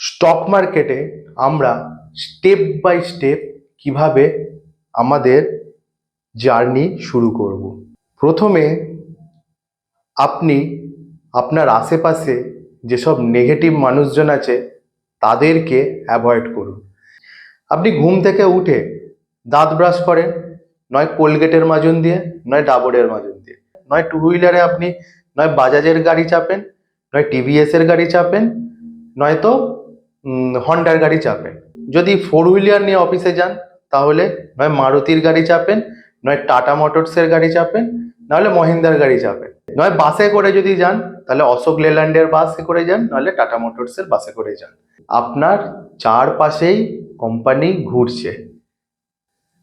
Stock মার্কেটে আমরা step by step কিভাবে আমাদের জার্নি শুরু করব। প্রথমে আপনি আপনার আশেপাশে যেসব নেগেটিভ মানুষজন আছে তাদেরকে অ্যাভয়েড করুন। আপনি ঘুম থেকে উঠে দাঁত ব্রাশ করেন, নয় কোলগেটের মাজন দিয়ে, নয় ডাবরের মাজন দিয়ে, নয় টু হুইলারে আপনি নয় বাজাজের গাড়ি চাপেন, নয় টিভিএস এর গাড়ি চাপেন, নয়তো হন্ডার গাড়ি চাপেন। যদি ফোর হুইলার নিয়ে অফিসে যান তাহলে নয় মারুতির গাড়ি চাপেন, নয় টাটা মোটরসের গাড়ি চাপেন, নাহলে মহিন্দ্রার গাড়ি চাপেন। নয় বাসে করে যদি যান তাহলে অশোক লেল্যান্ডের বাসে করে যান, নাহলে টাটা মোটরসের বাসে করে যান। আপনার চারপাশেই কোম্পানি ঘুরছে।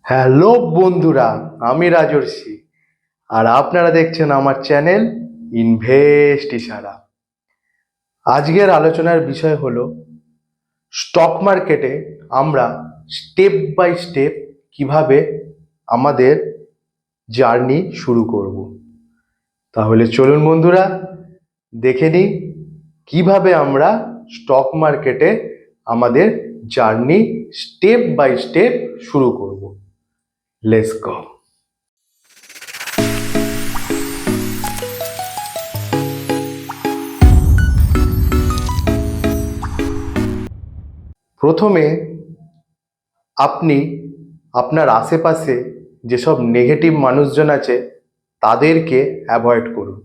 হ্যালো বন্ধুরা, আমি রাজর্ষি, আর আপনারা দেখছেন আমার চ্যানেল ইনভেস্ট ইশারা। আজকের আলোচনার বিষয় হলো স্টক মার্কেটে আমরা স্টেপ বাই স্টেপ কিভাবে আমাদের জার্নি শুরু করব। তাহলে চলুন বন্ধুরা, দেখে নিই কিভাবে আমরা স্টক মার্কেটে আমাদের জার্নি স্টেপ বাই স্টেপ শুরু করব। Let's go. প্রথমে আপনি আপনার আশেপাশে যেসব নেগেটিভ মানুষজন আছে তাদেরকে অ্যাভয়েড করুন।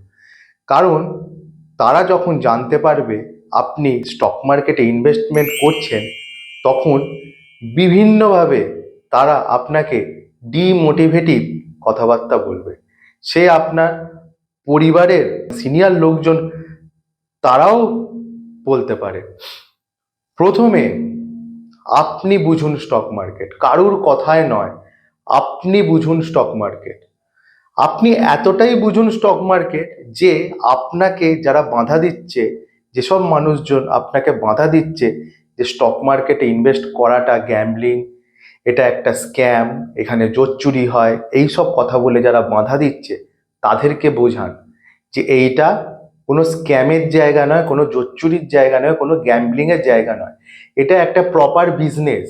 কারণ তারা যখন জানতে পারবে আপনি স্টক মার্কেটে ইনভেস্টমেন্ট করছেন, তখন বিভিন্নভাবে তারা আপনাকে ডিমোটিভেটিভ কথাবার্তা বলবে। সে আপনার পরিবারের সিনিয়র লোকজন, তারাও বলতে পারে। প্রথমে আপনি বুঝুন স্টক মার্কেট, কারুর কথায় নয়, আপনি বুঝুন স্টক মার্কেট। আপনি এতটাই বুঝুন স্টক মার্কেট যে আপনাকে যারা বাধা দিচ্ছে, যেসব মানুষজন আপনাকে বাধা দিচ্ছে যে স্টক মার্কেটে ইনভেস্ট করাটা গ্যাম্বলিং, এটা একটা স্ক্যাম, এখানে জোর চুরি হয়, এই সব কথা বলে যারা বাধা দিচ্ছে তাদেরকে বোঝান যে এইটা কোনো স্ক্যামের জায়গা নয়, কোনো জোর চুরির জায়গা নয়, কোনো গ্যাম্বলিংয়ের জায়গা নয়। এটা একটা প্রপার বিজনেস,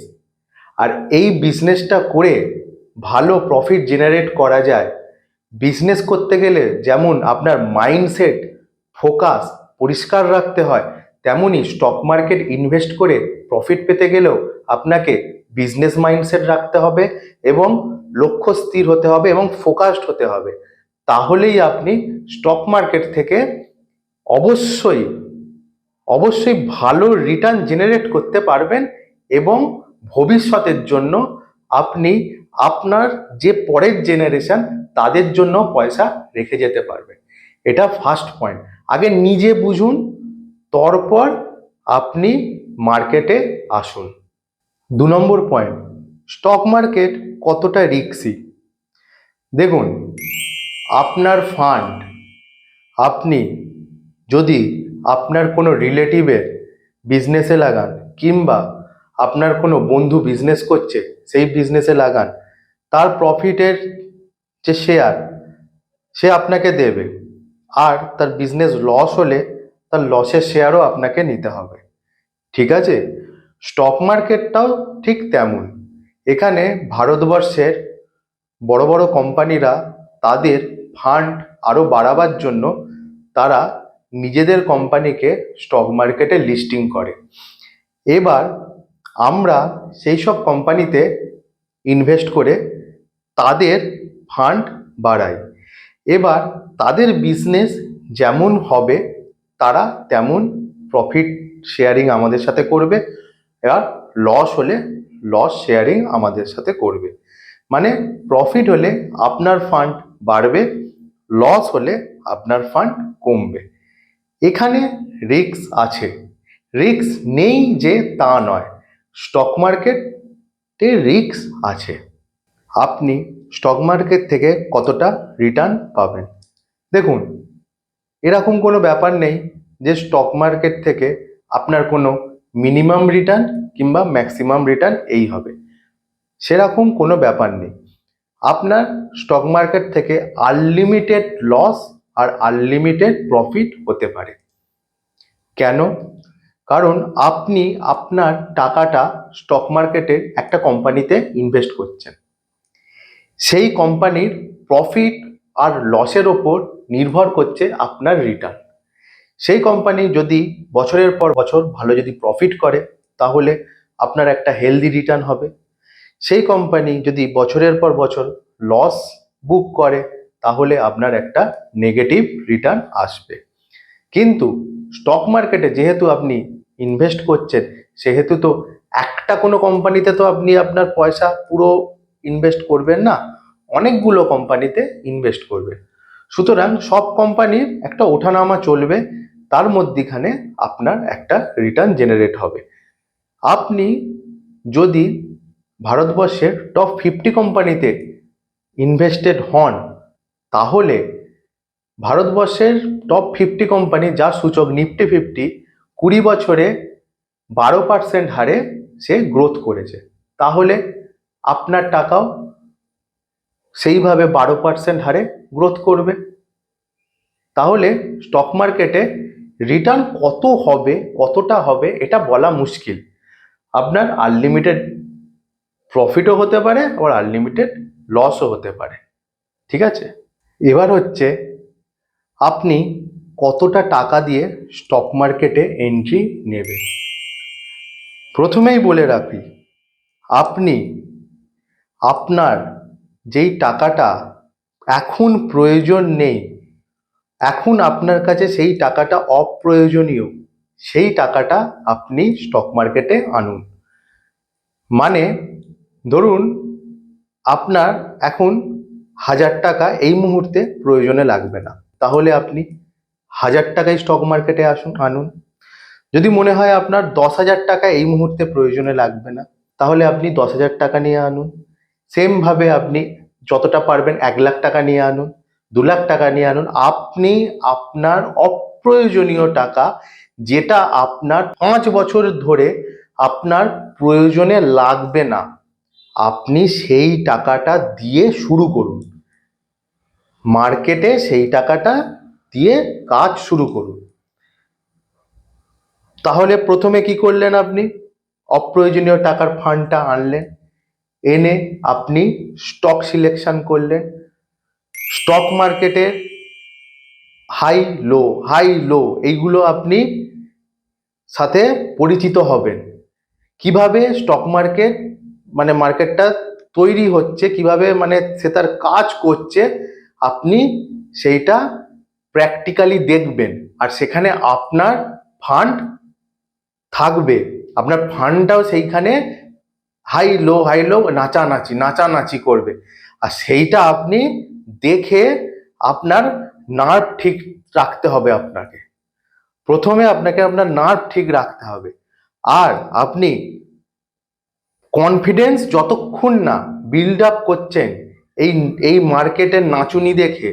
আর এই বিজনেসটা করে ভালো প্রফিট জেনারেট করা যায়। বিজনেস করতে গেলে যেমন আপনার মাইন্ডসেট, ফোকাস পরিষ্কার রাখতে হয়, তেমনি স্টক মার্কেট ইনভেস্ট করে প্রফিট পেতে গেলেও আপনাকে বিজনেস মাইন্ডসেট রাখতে হবে এবং লক্ষ্য স্থির হতে হবে এবং ফোকাসড হতে হবে। তাহলেই আপনি স্টক মার্কেট থেকে অবশ্যই অবশ্যই ভালো রিটার্ন জেনারেট করতে পারবেন এবং ভবিষ্যতের জন্য আপনি আপনার যে পরের জেনারেশন তাদের জন্য পয়সা রেখে যেতে পারবেন। এটা ফার্স্ট পয়েন্ট। আগে নিজে বুঝুন, তারপর আপনি মার্কেটে আসুন। 2 নম্বর পয়েন্ট, স্টক মার্কেট কতটা রিস্কি। দেখুন, আপনার ফান্ড আপনি যদি আপনার কোনো রিলেটিভের বিজনেসে লাগান, কিংবা আপনার কোনো বন্ধু বিজনেস করছে সেই বিজনেসে লাগান, তার প্রফিটের যে শেয়ার সে আপনাকে দেবে, আর তার বিজনেস লস হলে তার লসের শেয়ারও আপনাকে নিতে হবে। ঠিক আছে? স্টক মার্কেটটাও ঠিক তেমন। এখানে ভারতবর্ষের বড় বড় কোম্পানিরা তাদের ফান্ড আরও বাড়াবার জন্য তারা নিজেদের কোম্পানিকে স্টক মার্কেটে লিস্টিং করে। এবার আমরা সেই সব কোম্পানিতে ইনভেস্ট করে তাদের ফান্ড বাড়াই। এবার তাদের বিজনেস যেমন হবে তারা তেমন প্রফিট শেয়ারিং আমাদের সাথে করবে, এবার লস হলে লস শেয়ারিং আমাদের সাথে করবে। মানে প্রফিট হলে আপনার ফান্ড বাড়বে, লস হলে আপনার ফান্ড কমবে। এখানে রিস্ক আছে, রিস্ক নেই যে তা নয়, স্টক মার্কেটে রিস্ক আছে। আপনি স্টক মার্কেট থেকে কতটা রিটার্ন পাবেন? দেখুন, এরকম কোনো ব্যাপার নেই যে স্টক মার্কেট থেকে আপনার কোনো মিনিমাম রিটার্ন কিংবা ম্যাক্সিমাম রিটার্ন এই হবে, সেরকম কোনো ব্যাপার নেই। আপনার স্টক মার্কেট থেকে আনলিমিটেড লস আর আনলিমিটেড প্রফিট হতে পারে। কেন? কারণ আপনি আপনার টাকাটা স্টক মার্কেটে একটা কোম্পানিতে ইনভেস্ট করছেন। সেই কোম্পানির প্রফিট আর লসের ওপর নির্ভর করছে আপনার রিটার্ন। সেই কোম্পানি যদি বছরের পর বছর ভালো যদি প্রফিট করে, তাহলে আপনার একটা হেলদি রিটার্ন হবে। সেই কোম্পানি যদি বছরের পর বছর লস বুক করে, তাহলে আপনার একটা নেগেটিভ রিটার্ন আসবে। কিন্তু স্টক মার্কেটে যেহেতু আপনি ইনভেস্ট করছেন, সেহেতু তো একটা কোনো কোম্পানিতে তো আপনি আপনার পয়সা পুরো ইনভেস্ট করবেন না, অনেকগুলো কোম্পানিতে ইনভেস্ট করবেন। সুতরাং সব কোম্পানির একটা ওঠানামা চলবে, তার মধ্যিখানে আপনার একটা রিটার্ন জেনারেট হবে। আপনি যদি ভারতবর্ষের টপ 50 কোম্পানিতে ইনভেস্টেড হন, তাহলে ভারতবর্ষের টপ 50 কোম্পানি যা সূচক নিফটি 50 20 বছরে 12% হারে সে গ্রোথ করেছে, তাহলে আপনার টাকাও সেইভাবে 12% হারে গ্রোথ করবে। তাহলে স্টক মার্কেটে রিটার্ন কত হবে, কতটা হবে, এটা বলা মুশকিল। আপনার আনলিমিটেড প্রফিটও হতে পারে, আবার আনলিমিটেড লসও হতে পারে। ঠিক আছে, এবার হচ্ছে আপনি কতটা টাকা দিয়ে স্টক মার্কেটে এন্ট্রি নেবেন। প্রথমেই বলে রাখি, আপনি আপনার যেই টাকাটা এখন প্রয়োজন নেই, এখন আপনার কাছে সেই টাকাটা অপ্রয়োজনীয়, সেই টাকাটা আপনি স্টক মার্কেটে আনুন। মানে ধরুন আপনার এখন 1000 টাকা এই মুহূর্তে প্রয়োজনে লাগবে না, তাহলে আপনি 1000 টাকাই স্টক মার্কেটে আনুন। যদি মনে হয় আপনার 10,000 টাকা এই মুহূর্তে প্রয়োজনে লাগবে না, তাহলে আপনি 10,000 টাকা নিয়ে আনুন। সেমভাবে আপনি যতটা পারবেন 1,00,000 টাকা নিয়ে আনুন, 2,00,000 টাকা নিয়ে আনুন। আপনি আপনার অপ্রয়োজনীয় টাকা, যেটা আপনার 5 বছর ধরে আপনার প্রয়োজনে লাগবে না, আপনি সেই টাকাটা দিয়ে শুরু করুন। মার্কেটে সেই টাকাটা দিয়ে কাজ শুরু করুন। তাহলে প্রথমে কি করলেন, আপনি অপ্রয়োজনীয় টাকার ফান্ডটা আনলেন, এনে আপনি স্টক সিলেকশন করলেন। স্টক মার্কেটের হাই লো এইগুলো আপনি সাথে পরিচিত হবেন। কিভাবে স্টক মার্কেট মানে মার্কেটটা তৈরি হচ্ছে, কিভাবে মানে সে তার কাজ করছে, আপনি সেইটা প্র্যাকটিক্যালি দেখবেন। আর সেখানে আপনার ফান্ড থাকবে, আপনার ফান্ডটাও সেইখানে হাই লো নাচানাচি করবে। আর সেইটা আপনি দেখে আপনার নার্ভ ঠিক রাখতে হবে। আপনাকে প্রথমে আপনার নার্ভ ঠিক রাখতে হবে। আর আপনি কনফিডেন্স যতক্ষণ না বিল্ড আপ করছেন, এই এই মার্কেটের নাচুনি দেখে,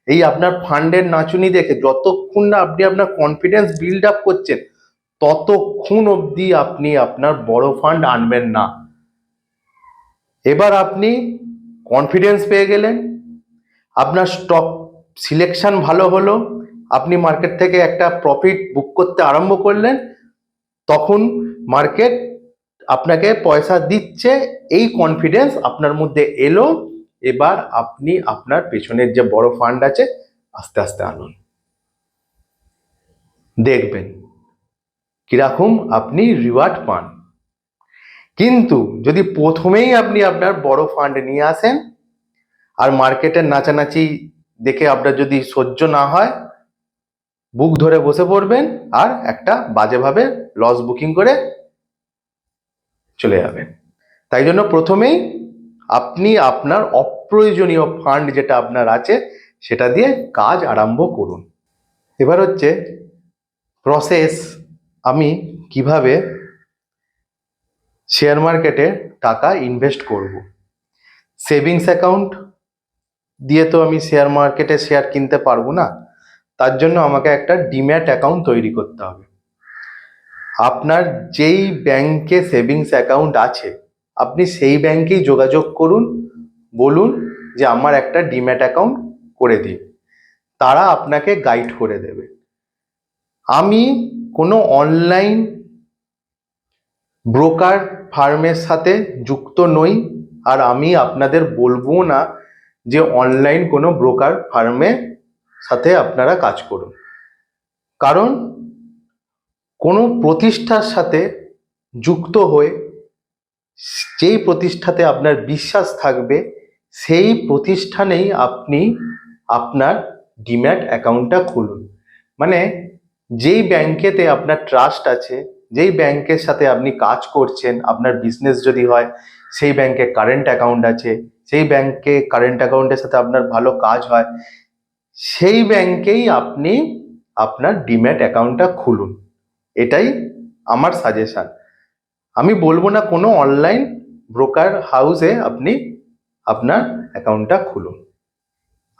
এই আপনার ফান্ডের নাচুনি দেখে যতক্ষণ না আপনি আপনার কনফিডেন্স বিল্ড আপ করছেন, ততক্ষণ অবধি আপনি আপনার বড় ফান্ড আনবেন না। এবার আপনি কনফিডেন্স পেয়ে গেলেন, আপনার স্টক সিলেকশন ভালো হলো, আপনি মার্কেট থেকে একটা প্রফিট বুক করতে আরম্ভ করলেন, তখন মার্কেট আপনাকে পয়সা দিচ্ছে, এই কনফিডেন্স আপনার মধ্যে এলো। এবার আপনি আপনার পেছনের যে বড় ফান্ড আছে আস্তে আস্তে আনুন, দেখবেন কিরকম আপনি রিওয়ার্ড পান। কিন্তু যদি প্রথমেই আপনি আপনার বড় ফান্ড নিয়ে আসেন, আর মার্কেটের নাচানাচি দেখে আপনার যদি সহ্য না হয়, বুক ধরে বসে পড়বেন আর একটা বাজেভাবে লস বুকিং করে চলে যাবেন। তাই জন্য প্রথমেই আপনি আপনার অপ্রয়োজনীয় ফান্ড যেটা আপনার আছে সেটা দিয়ে কাজ আরম্ভ করুন। এবার হচ্ছে প্রসেস, আমি কিভাবে শেয়ার মার্কেটে টাকা ইনভেস্ট করব। সেভিংস অ্যাকাউন্ট দিয়ে তো আমি শেয়ার মার্কেটে শেয়ার কিনতে পারবো না, তার জন্য আমাকে একটা ডিম্যাট অ্যাকাউন্ট তৈরি করতে হবে। আপনার যেই ব্যাংকে সেভিংস অ্যাকাউন্ট আছে, আপনি সেই ব্যাংকেই যোগাযোগ করুন, বলুন যে আমার একটা ডিম্যাট অ্যাকাউন্ট করে দিন, তারা আপনাকে গাইড করে দেবে। আমি কোনো অনলাইন ব্রোকার ফার্মের সাথে যুক্ত নই, আর আমি আপনাদের বলবো না যে অনলাইন কোনো ব্রোকার ফার্মের সাথে আপনারা কাজ করুন। কারণ কোনো প্রতিষ্ঠার সাথে যুক্ত হয়ে যেই প্রতিষ্ঠাতে আপনার বিশ্বাস থাকবে সেই প্রতিষ্ঠানেই আপনি আপনার ডিম্যাট অ্যাকাউন্টটা খুলুন। মানে যেই ব্যাংকেতে আপনার ট্রাস্ট আছে, যেই ব্যাংকের সাথে আপনি কাজ করছেন, আপনার বিজনেস যদি হয় সেই ব্যাংকে কারেন্ট অ্যাকাউন্ট আছে, সেই ব্যাংকে কারেন্ট অ্যাকাউন্টের সাথে আপনার ভালো কাজ হয়, সেই ব্যাংকেই আপনি আপনার ডিম্যাট অ্যাকাউন্টটা খুলুন। এটাই আমার সাজেশন। আমি বলবো না কোনো অনলাইন ব্রোকার হাউসে আপনি আপনার অ্যাকাউন্টটা খুলুন।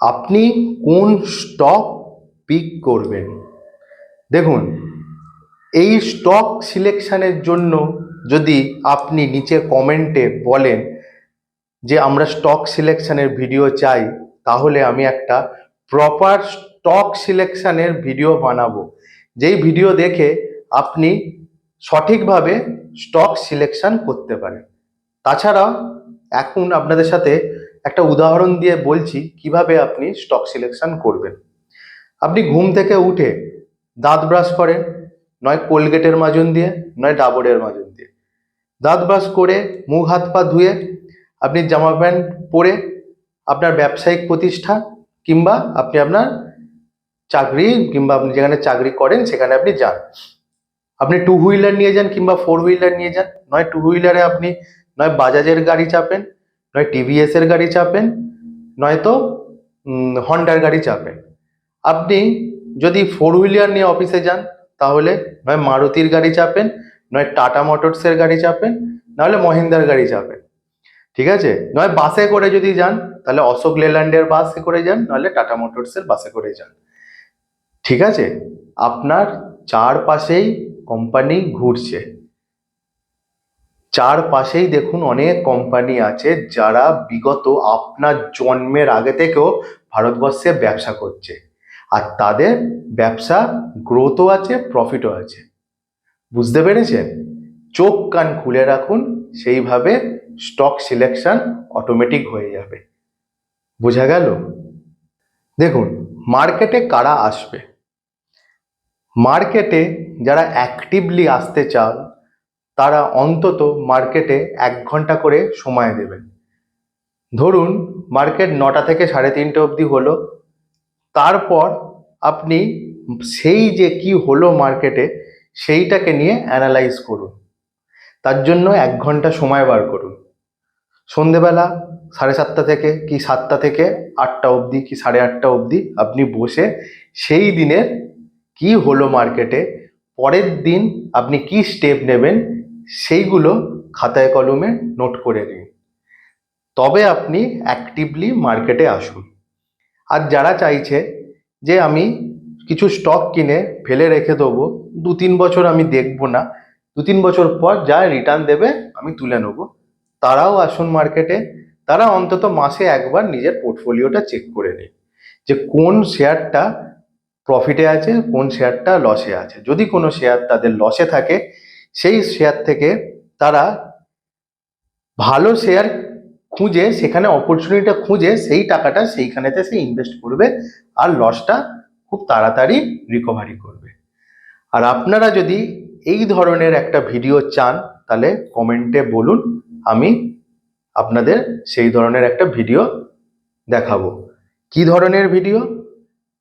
আপনি কোন স্টক পিক করবেন, দেখুন এই স্টক সিলেকশনের জন্য যদি আপনি নিচে কমেন্টে বলেন যে আমরা স্টক সিলেকশনের ভিডিও চাই, তাহলে আমি একটা প্রপার স্টক সিলেকশনের ভিডিও বানাবো, যেই ভিডিও দেখে আপনি সঠিকভাবে স্টক সিলেকশন করতে পারেন। তাছাড়া এখন আপনাদের সাথে একটা উদাহরণ দিয়ে বলছি কিভাবে আপনি স্টক সিলেকশন করবেন। আপনি ঘুম থেকে উঠে দাঁত ব্রাশ করেন, নয় কোলগেটের মাজন দিয়ে, নয় ডাবরের মাজন দিয়ে। দাঁত ব্রাশ করে মুখ হাত পা ধুয়ে আপনি জামা প্যান্ট পরে আপনার ব্যবসায়িক প্রতিষ্ঠান কিংবা আপনি আপনার চাকরি কিংবা আপনি যেখানে চাকরি করেন সেখানে আপনি যান। আপনি টু হুইলার নিয়ে যান কিংবা ফোর হুইলার নিয়ে যান, নয় টু হুইলারে আপনি নয় বাজাজের গাড়ি চাপেন, নয় টিভিএস এর গাড়ি চাপেন, নয়তো হন্ডার গাড়ি চাপেন। আপনি যদি ফোর হুইলার নিয়ে অফিসে যান তাহলে নয় মারুতির গাড়ি চাপেন, নয় টাটা মোটরসের গাড়ি চাপেন, নাহলে মহিন্দ্রার গাড়ি চাপেন। ঠিক আছে, নয় বাসে করে যদি যান তাহলে অশোক লেল্যান্ডের বাসে করে যান, নাহলে টাটা মোটরসের বাসে করে যান। ঠিক আছে, আপনার চারপাশেই কোম্পানি ঘুরছে, চারপাশেই দেখুন অনেক কোম্পানি আছে যারা বিগত আপনার জন্মের আগে থেকেও ভারতবর্ষে ব্যবসা করছে, আর তাদের ব্যবসা গ্রোথও আছে, প্রফিটও আছে। বুঝতে পেরেছেন? চোখ কান খুলে রাখুন, সেইভাবে স্টক সিলেকশন অটোমেটিক হয়ে যাবে। বোঝা গেল? দেখুন মার্কেটে কারা আসবে, মার্কেটে যারা অ্যাক্টিভলি আসতে চান তারা অন্তত মার্কেটে 1 ঘন্টা করে সময় দেবেন। ধরুন মার্কেট 9টা থেকে 3:30 অবধি হলো, তারপর আপনি সেই যে কি হলো মার্কেটে সেইটাকে নিয়ে অ্যানালাইজ করুন। তার জন্য 1 ঘন্টা সময় বার করুন। সন্ধেবেলা 7:30 থেকে কি 7টা থেকে 8টা অবধি কি 8:30 অবধি আপনি বসে সেই দিনের কি হলো মার্কেটে, পরের দিন আপনি কি স্টেপ নেবেন সেইগুলো খাতায় কলমে নোট করে নিন। তবে আপনি অ্যাক্টিভলি মার্কেটে আসুন। আর যারা চাইছে যে আমি কিছু স্টক কিনে ফেলে রেখে দেবো, 2-3 বছর আমি দেখবো না, 2-3 বছর পর যা রিটার্ন দেবে আমি তুলে নেবো, তারাও আসুন মার্কেটে। তারা অন্তত মাসে একবার নিজের পোর্টফোলিওটা চেক করে নিন যে কোন শেয়ারটা প্রফিটে আছে, কোন শেয়ারটা লসে আছে। যদি কোনো শেয়ার তাদের লসে থাকে সেই শেয়ার থেকে তারা ভালো শেয়ার খুঁজে, সেখানে অপরচুনিটিটা খুঁজে সেই টাকাটা সেইখানেতে সে ইনভেস্ট করবে, আর লসটা খুব তাড়াতাড়ি রিকভারি করবে। আর আপনারা যদি এই ধরনের একটা ভিডিও চান তাহলে কমেন্টে বলুন, আমি আপনাদের সেই ধরনের একটা ভিডিও দেখাবো। কি ধরনের ভিডিও?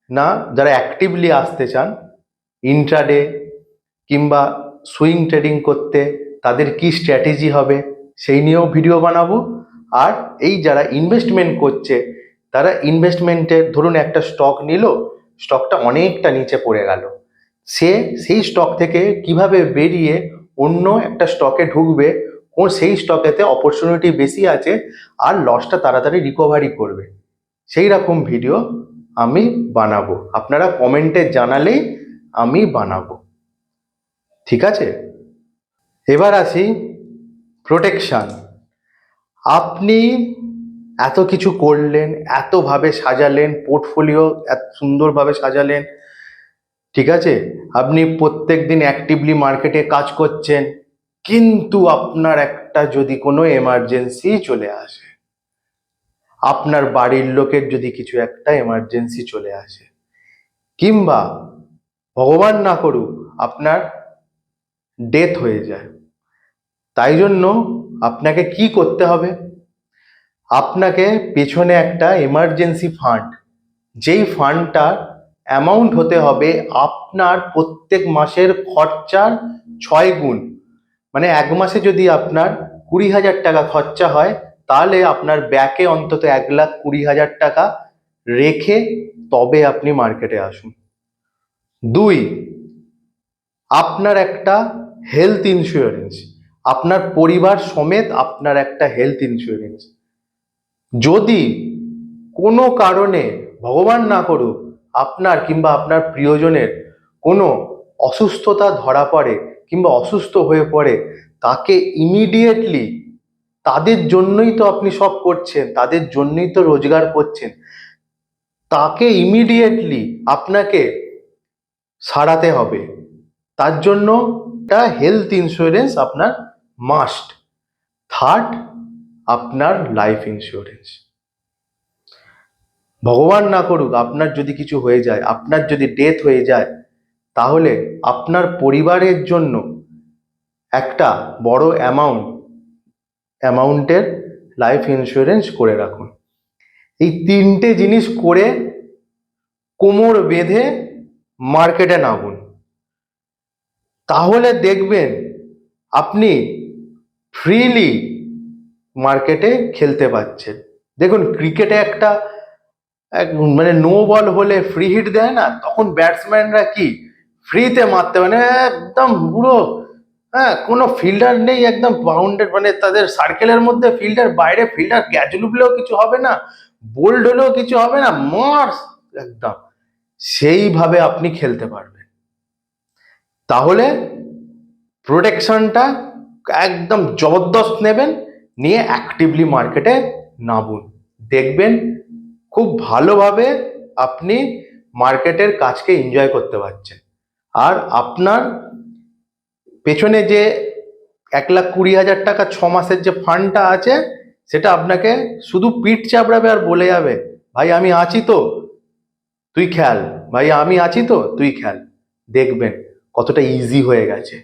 না, যারা অ্যাক্টিভলি আসতে চান ইন্ট্রাডে কিংবা সুইং ট্রেডিং করতে, তাদের কি স্ট্র্যাটেজি হবে সেই নিয়েও ভিডিও বানাবো। আর এই যারা ইনভেস্টমেন্ট করছে তারা ইনভেস্টমেন্টের ধরুন একটা স্টক নিল, স্টকটা অনেকটা নিচে পড়ে গেল, সে সেই স্টক থেকে কিভাবে বেরিয়ে অন্য একটা স্টকে ঢুকবে, কোন সেই স্টকেতে অপরচুনিটি বেশি আছে আর লসটা তাড়াতাড়ি রিকভারি করবে, সেই রকম ভিডিও আমি বানাবো। আপনারা কমেন্টে জানালেই আমি বানাবো। ঠিক আছে, এবার আসি প্রোটেকশন। আপনি এত কিছু করলেন, এতভাবে সাজালেন পোর্টফোলিও, এত সুন্দরভাবে সাজালেন, ঠিক আছে, আপনি প্রত্যেক দিন অ্যাক্টিভলি মার্কেটে কাজ করছেন, কিন্তু আপনার একটা যদি কোনো এমার্জেন্সি চলে আসে, আপনার বাড়ির লোকের যদি কিছু একটা এমার্জেন্সি চলে আসে, কিংবা ভগবান না করুক আপনার ডেথ হয়ে যায়, তাই জন্য আপনাকে কি করতে হবে? আপনাকে পেছনে একটা এমার্জেন্সি ফান্ড, যেই ফান্ডটার অ্যামাউন্ট হতে হবে আপনার প্রত্যেক মাসের খরচার 6 গুণ। মানে এক মাসে যদি আপনার 20,000 টাকা খরচা হয়, তাহলে আপনার ব্যাকে অন্তত 1,20,000 টাকা রেখে তবে আপনি মার্কেটে আসুন। 2, আপনার একটা হেলথ ইন্স্যুরেন্স, আপনার পরিবার সমেত আপনার একটা হেলথ ইন্স্যুরেন্স। যদি কোনো কারণে ভগবান না করুক আপনার কিংবা আপনার প্রিয়জনের কোনো অসুস্থতা ধরা পড়ে কিংবা অসুস্থ হয়ে পড়ে, তাকে ইমিডিয়েটলি, তাদের জন্যই তো আপনি সব করছেন, তাদের জন্যই তো রোজগার করছেন, তাকে ইমিডিয়েটলি আপনাকে সারাতে হবে। তার জন্য একটা হেলথ ইন্স্যুরেন্স আপনার মাস্ট। 3, আপনার লাইফ ইন্স্যুরেন্স। ভগবান না করুক আপনার যদি কিছু হয়ে যায়, আপনার যদি ডেথ হয়ে যায়, তাহলে আপনার পরিবারের জন্য একটা বড় অ্যামাউন্টের লাইফ ইন্স্যুরেন্স করে রাখুন। এই 3টে জিনিস করে কোমর বেঁধে মার্কেটে নামুন, তাহলে দেখবেন আপনি ফ্রিলি মার্কেটে খেলতে পারছেন। দেখুন, ক্রিকেটে একটা মানে নো বল হলে ফ্রি হিট দেয় না, তখন ব্যাটসম্যানরা কি ফ্রিতে মারতে, মানে একদম পুরো, হ্যাঁ, কোনো ফিল্ডার নেই, একদম বাউন্ডেড, মানে তাদের সার্কেলের মধ্যে ফিল্ডার, বাইরে ফিল্ডার ক্যাচ লুবলেও কিছু হবে না, বোল্ড হলেও কিছু হবে না, মার্স একদম সেইভাবে আপনি খেলতে পারবেন। তাহলে প্রোটেকশনটা একদম জবরদস্ত নেবেন, নিয়ে অ্যাক্টিভলি মার্কেটে নামুন। দেখবেন খুব ভালোভাবে আপনি মার্কেটের কাজকে এনজয় করতে পারছেন। আর আপনার পেছনে যে 1,20,000 টাকা 6 মাসের যে ফান্ডটা আছে, সেটা আপনাকে শুধু পিঠ চাপড়াবে আর বলে যাবে, ভাই আমি আছি তো, তুই খেল, ভাই আমি আছি তো, তুই খেল। দেখবেন কতটা ইজি হয়ে গেছে।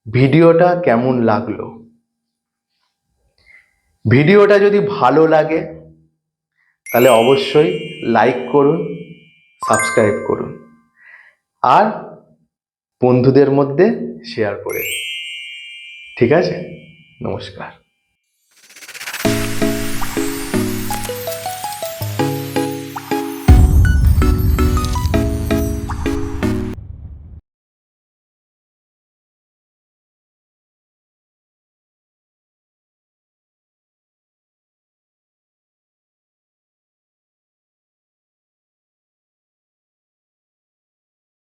ভিডিওটা কেমন লাগলো? ভিডিওটা যদি ভালো লাগে তাহলে অবশ্যই লাইক করুন, সাবস্ক্রাইব করুন, আর বন্ধুদের মধ্যে শেয়ার করে। ঠিক আছে? নমস্কার।